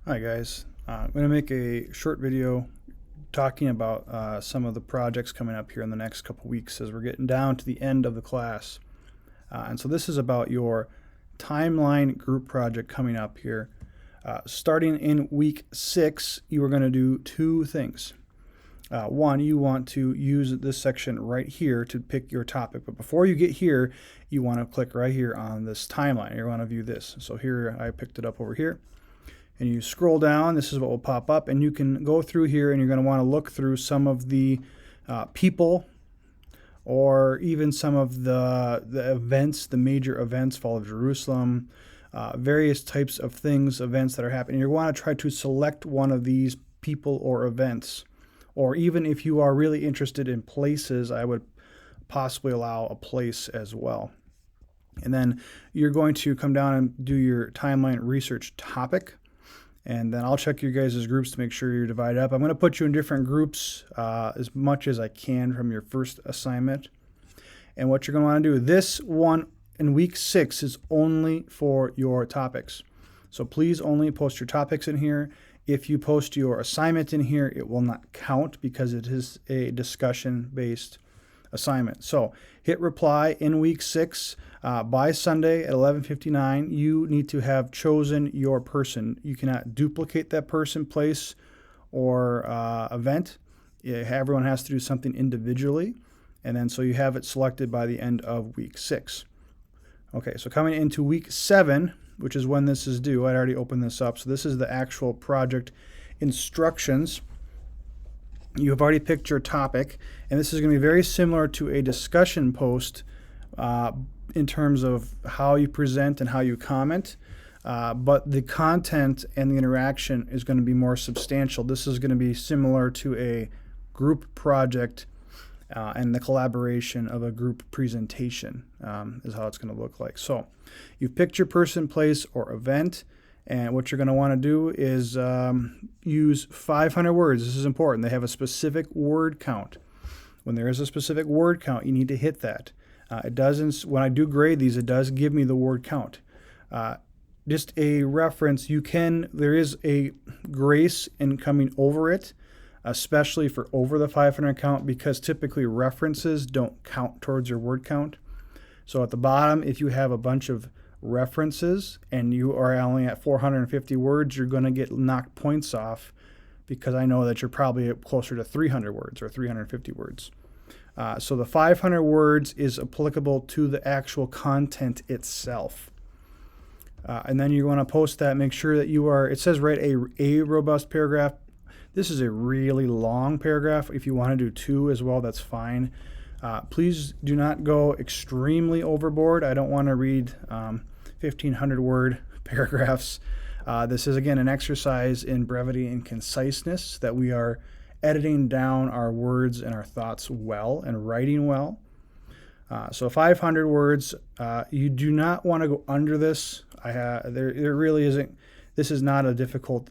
Hi guys, I'm going to make a short video talking about some of the projects coming up here in the next couple weeks as we're getting down to the end of the class. And so this is about your timeline group project coming up here. Starting in week 6, you are going to do two things. One, you want to use this section right here to pick your topic. But before you get here, you want to click right here on this timeline. You want to view this. So here I picked it up over here. And you scroll down, this is what will pop up, and you can go through here and you're going to want to look through some of the people or even some of the events, the major events, Fall of Jerusalem, various types of things, events that are happening. You want to try to select one of these people or events. Or even if you are really interested in places, I would possibly allow a place as well. And then you're going to come down and do your timeline research topic. And then I'll check your guys' groups to make sure you're divided up. I'm going to put you in different groups as much as I can from your first assignment. And what you're going to want to do, this one in week 6 is only for your topics. So please only post your topics in here. If you post your assignment in here, it will not count because it is a discussion-based assignment. So hit reply in week 6 by Sunday at 11:59. You need to have chosen your person. You cannot duplicate that person, place, or event. Everyone has to do something individually, and then so you have it selected by the end of week 6. Okay, so coming into week 7, which is when this is due. I already opened this up, so this is the actual project instructions. You have already picked your topic, and this is going to be very similar to a discussion post in terms of how you present and how you comment, but the content and the interaction is going to be more substantial. This is going to be similar to a group project and the collaboration of a group presentation is how it's going to look like. So you've picked your person, place, or event. And what you're going to want to do is use 500 words. This is important. They have a specific word count. When there is a specific word count, you need to hit that. It doesn't. When I do grade these, it does give me the word count. Just a reference. There is a grace in coming over it, especially for over the 500 count, because typically references don't count towards your word count. So at the bottom, if you have a bunch of references and you are only at 450 words, you're going to get knocked points off because I know that you're probably closer to 300 words or 350 words. So the 500 words is applicable to the actual content itself. And then you want to post that. Make sure that it says write a robust paragraph. This is a really long paragraph. If you want to do 2 as well, that's fine. Please do not go extremely overboard. I don't want to read 1,500 word paragraphs. This is, again, an exercise in brevity and conciseness, that we are editing down our words and our thoughts well and writing well. So 500 words. You do not want to go under this. There really isn't. This is not a difficult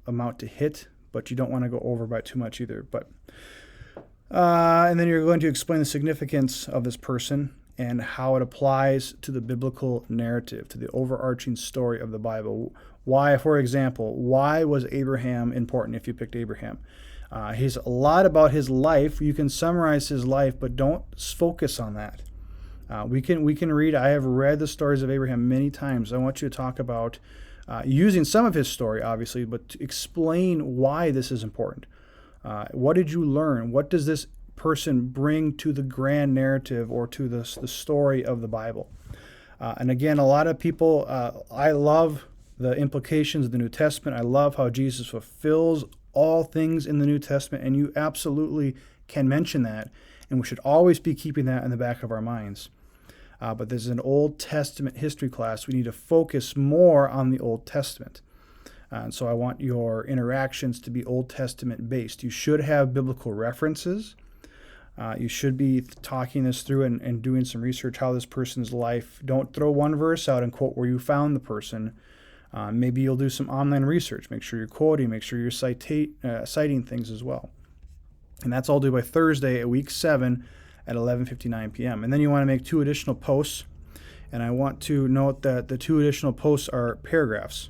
amount to hit, but you don't want to go over by too much either. And then you're going to explain the significance of this person and how it applies to the biblical narrative, to the overarching story of the Bible. Why, for example, why was Abraham important if you picked Abraham? He's a lot about his life. You can summarize his life, but don't focus on that. We can read. I have read the stories of Abraham many times. I want you to talk about using some of his story, obviously, but to explain why this is important. What did you learn? What does this person bring to the grand narrative or to the story of the Bible? And again, a lot of people, I love the implications of the New Testament. I love how Jesus fulfills all things in the New Testament, and you absolutely can mention that, and we should always be keeping that in the back of our minds. But this is an Old Testament history class. We need to focus more on the Old Testament. And so I want your interactions to be Old Testament based. You should have biblical references. You should be talking this through and doing some research, how this person's life. Don't throw one verse out and quote where you found the person. Maybe you'll do some online research. Make sure you're quoting. Make sure you're citing things as well. And that's all due by Thursday at week 7 at 11:59 p.m. And then you want to make 2 additional posts. And I want to note that the 2 additional posts are paragraphs.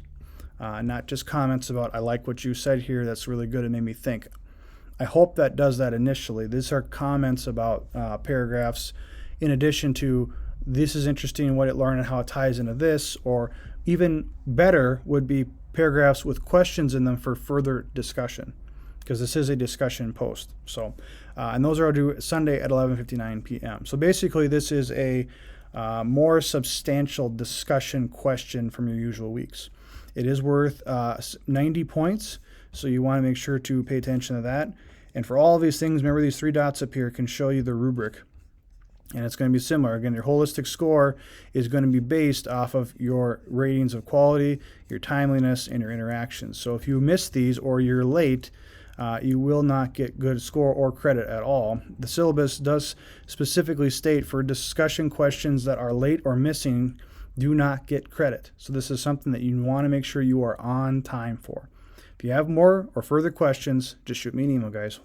not just comments about, I like what you said here, that's really good, it made me think. I hope that does that initially. These are comments about paragraphs in addition to, this is interesting, what it learned and how it ties into this, or even better would be paragraphs with questions in them for further discussion, because this is a discussion post. So, and those are due Sunday at 11:59 p.m. So basically this is a more substantial discussion question from your usual weeks. It is worth 90 points, so you want to make sure to pay attention to that. And for all of these things, remember these 3 dots up here can show you the rubric. And it's going to be similar. Again, your holistic score is going to be based off of your ratings of quality, your timeliness, and your interactions. So if you miss these or you're late, you will not get good score or credit at all. The syllabus does specifically state for discussion questions that are late or missing, do not get credit. So this is something that you want to make sure you are on time for. If you have more or further questions, just shoot me an email, guys.